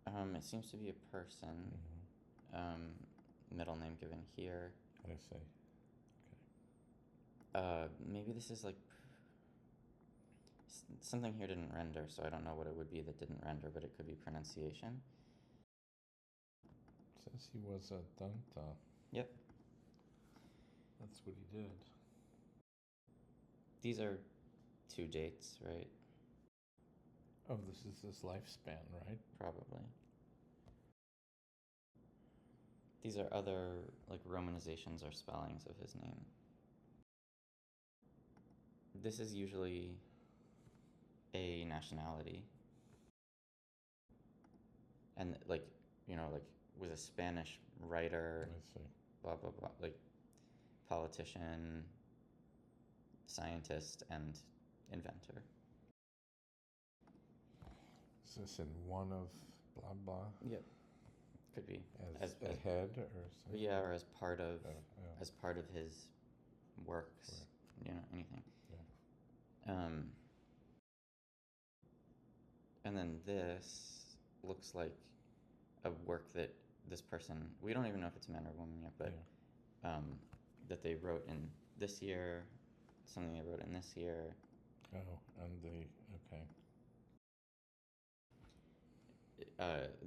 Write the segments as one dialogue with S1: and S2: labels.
S1: It seems to be a person. Middle name given here.
S2: I see. Okay.
S1: Maybe this is like something here didn't render, so I don't know what it would be that didn't render, but it could be pronunciation.
S2: Says he was a Danta.
S1: Yep.
S2: That's what he did.
S1: These are 2 dates, right?
S2: Oh, this is his lifespan, right?
S1: Probably. These are other like romanizations or spellings of his name. This is usually a nationality. And like, was a Spanish writer,
S2: I see.
S1: blah, blah, blah, like politician, scientist, and inventor.
S2: Is this in one of blah blah?
S1: Yep. Could be.
S2: As a head or something?
S1: Yeah, or as part of
S2: yeah.
S1: his works,
S2: Right.
S1: Anything.
S2: Yeah.
S1: And then this looks like a work that this person, we don't even know if it's a man or a woman yet, but that they wrote in this year, something they wrote in this year.
S2: Oh, and okay.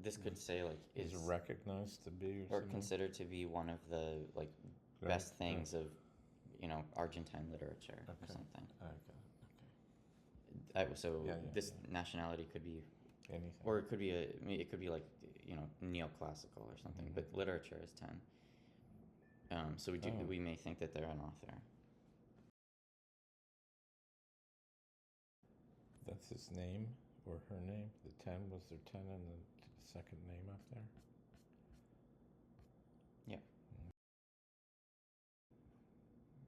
S1: This could say like
S2: is recognized to be
S1: or considered to be one of the like best things of Argentine literature or something.
S2: Okay.
S1: So this nationality could be
S2: anything,
S1: or it could be like neoclassical or something. But literature is 10. So we may think that they're an author.
S2: That's his name or her name. The 10 was their 10 and the second name up there.
S1: Yeah.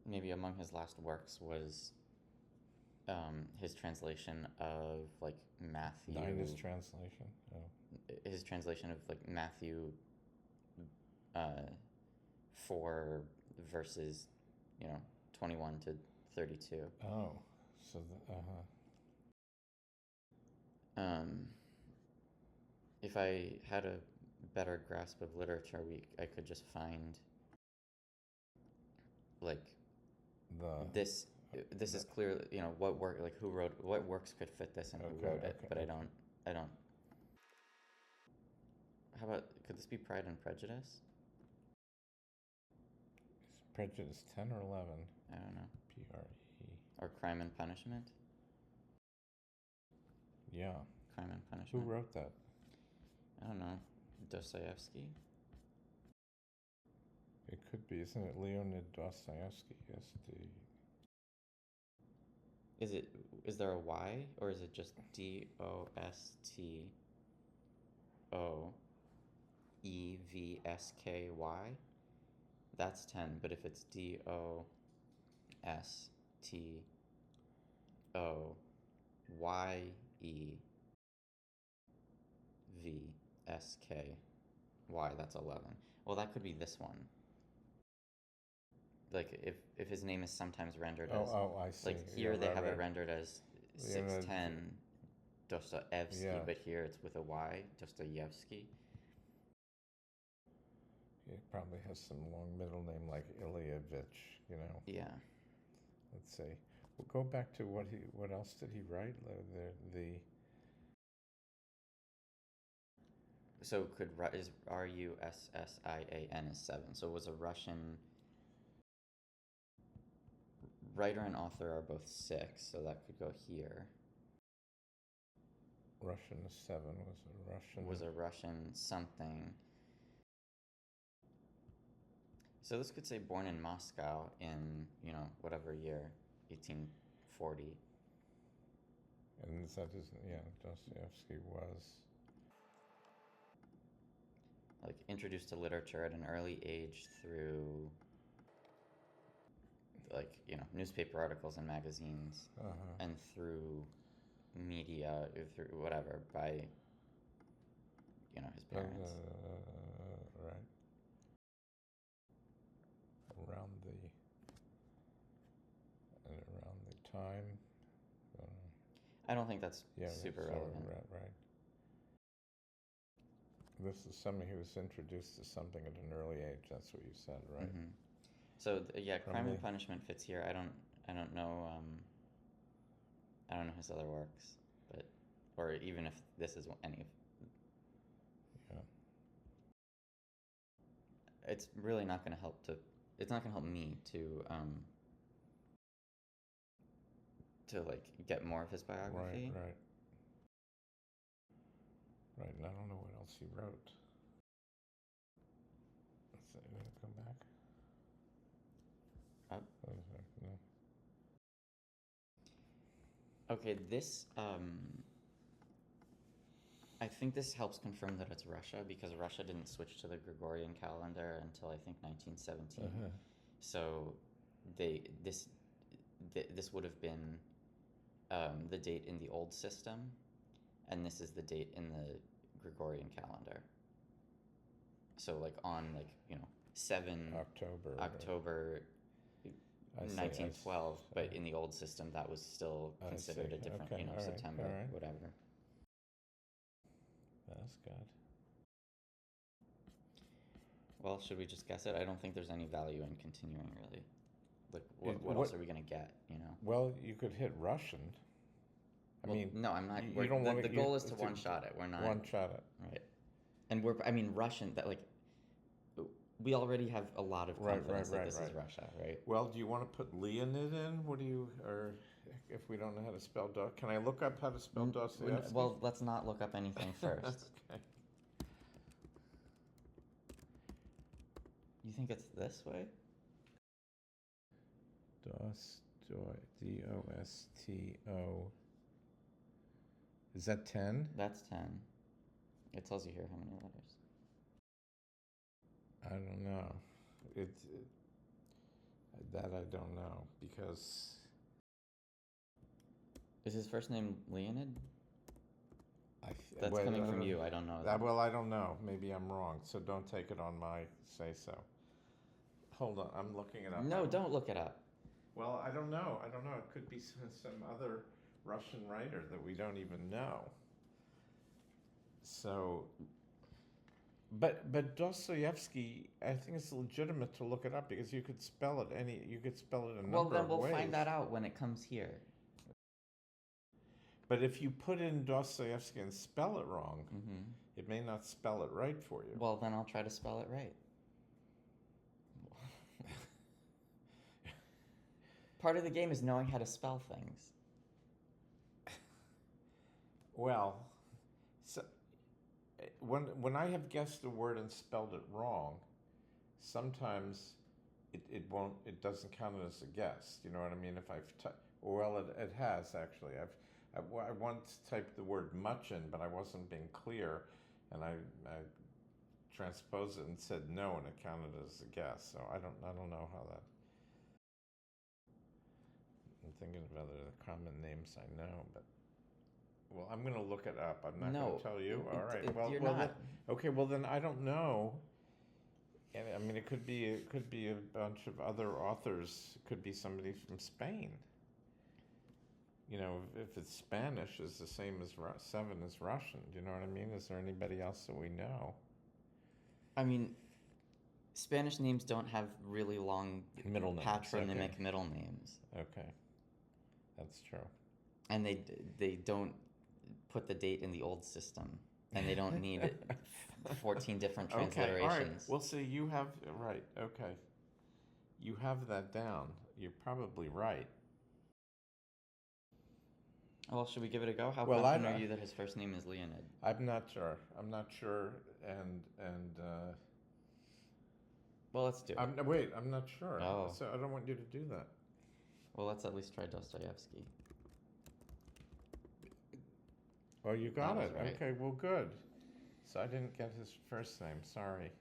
S1: Maybe among his last works was his translation of like Matthew.
S2: His translation. Oh.
S1: His translation of like Matthew 4 verses 21 to 32.
S2: Oh, so
S1: if I had a better grasp of literature, I could just find like this is clearly what work, like who wrote what works could fit this and who wrote it, but I don't. How about, could this be Pride and Prejudice?
S2: Is Prejudice 10 or 11?
S1: I don't know.
S2: PRE.
S1: Or Crime and Punishment?
S2: Yeah.
S1: Crime and Punishment.
S2: Who wrote that? I
S1: don't know. Dostoevsky?
S2: It could be. Isn't it Leonid Dostoevsky?
S1: Is there a Y, or is it just Dostoevsky? That's 10, but if it's Dostoyevsky, that's 11. Well, that could be this one. Like if his name is sometimes rendered as
S2: I see.
S1: Like here they have it rendered as 610 Dostoevsky, but here it's with a Y, Dostoyevsky.
S2: He probably has some long middle name like Ilyevich,
S1: Yeah.
S2: Let's see. We'll go back to what else did he write?
S1: So is Russian is 7. So it was a Russian writer and author are both 6, so that could go here.
S2: Russian is 7. Was
S1: a Russian something. So this could say born in Moscow in, whatever year, 1840.
S2: And that isn't, Dostoevsky was
S1: like introduced to literature at an early age through like, newspaper articles and magazines, and through media, through whatever, by, his parents.
S2: Right. Around the time.
S1: I don't think that's super relevant.
S2: Right. this is somebody who was introduced to something at an early age. That's what you said, right?
S1: Mm-hmm. So yeah, Crime
S2: Probably.
S1: and Punishment fits here. I don't know. I don't know his other works, but or even if this is any of.
S2: Yeah.
S1: It's really not going to help to. It's not going to help me to like get more of his biography.
S2: Right. Right, and I don't know what else he wrote. Let's see, did it come back?
S1: Up.
S2: No.
S1: Okay, this I think this helps confirm that it's Russia because Russia didn't switch to the Gregorian calendar until I think 1917.
S2: Uh-huh.
S1: So this would have been the date in the old system, and this is the date in the Gregorian calendar. So like on 7 October 1912, but in the old system that was still considered a different, September, whatever.
S2: That's good.
S1: Well, should we just guess it? I don't think there's any value in continuing, really. Like, what else are we gonna get?
S2: Well, you could hit Russian.
S1: No, I'm not.
S2: You don't want
S1: the goal is to one-shot it. We're not
S2: one-shot it,
S1: right? And Russian. That we already have a lot of confidence that this is Russia, right?
S2: Well, do you want to put Leonid in? Or if we don't know how to spell can I look up how to spell Dostoevsky?
S1: Well, let's not look up anything first.
S2: Okay.
S1: You think it's this way?
S2: D-O-S-T-O. Is that 10?
S1: That's 10. It tells you here how many letters.
S2: I don't know. That I don't know because.
S1: Is his first name Leonid? That's coming from you. I don't know.
S2: Well, I don't know. Maybe I'm wrong. So don't take it on my say so. Hold on. I'm looking it up.
S1: No, don't look it up.
S2: Well, I don't know. It could be some other Russian writer that we don't even know. So. But Dostoevsky, I think it's legitimate to look it up because you could spell it a number of ways.
S1: Well, then we'll find that out when it comes here.
S2: But if you put in Dostoevsky and spell it wrong, it may not spell it right for you.
S1: Well, then I'll try to spell it right. Part of the game is knowing how to spell things.
S2: Well, so when I have guessed a word and spelled it wrong, sometimes it doesn't count as a guess. You know what I mean? If it has actually. I once typed the word much in, but I wasn't being clear, and I transposed it and said no, and it counted as a guess. So I don't know how that. I'm thinking of other common names I know, but. Well, I'm going to look it up. I'm not going to tell you. All right.
S1: You're not.
S2: Okay. Well, then I don't know. And I mean, it could be a bunch of other authors. It could be somebody from Spain. If it's Spanish, it's the same as 7 is Russian. Do you know what I mean? Is there anybody else that we know?
S1: I mean, Spanish names don't have really long
S2: middle names,
S1: patronymic middle names.
S2: Okay, that's true.
S1: And they don't put the date in the old system, and they don't need 14 different transliterations.
S2: Okay, all right. Well, see, you have right. Okay, you have that down. You're probably right.
S1: Well, should we give it a go? How confident are you that his first name is Leonid?
S2: I'm not sure, and.
S1: Well, let's do it.
S2: I'm not sure.
S1: Oh.
S2: So I don't want you to do that.
S1: Well, let's at least try Dostoevsky.
S2: Oh, you got it.
S1: Right.
S2: Okay, well, good. So I didn't get his first name. Sorry.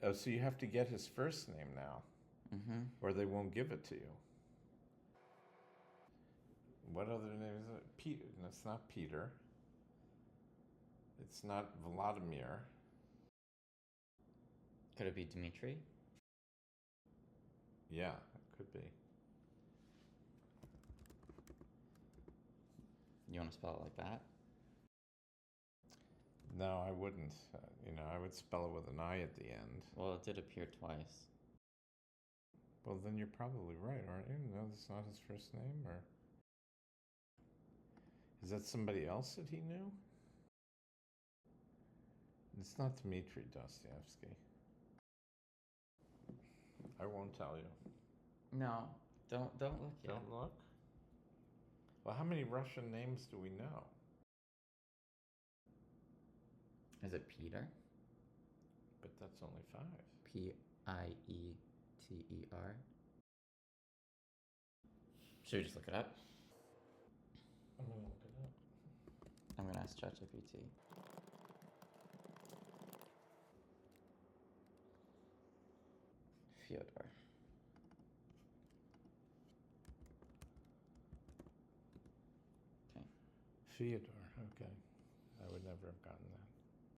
S2: Oh, so you have to get his first name now, or they won't give it to you. What other name is it? Peter. No, it's not Peter. It's not Vladimir.
S1: Could it be Dmitri?
S2: Yeah, it could be.
S1: You want to spell it like that?
S2: No, I wouldn't. I would spell it with an I at the end.
S1: Well, it did appear twice.
S2: Well, then you're probably right, aren't you? No, that's not his first name, or is that somebody else that he knew? It's not Dmitri Dostoevsky. I won't tell you.
S1: No, don't look yet.
S2: Don't look. Well, how many Russian names do we know?
S1: Is it Peter?
S2: But that's only 5.
S1: Pieter. Should we just look it up?
S2: I'm gonna look it up.
S1: I'm gonna ask ChatGPT. Fyodor. Okay.
S2: Fyodor. Okay, I would never have gotten that.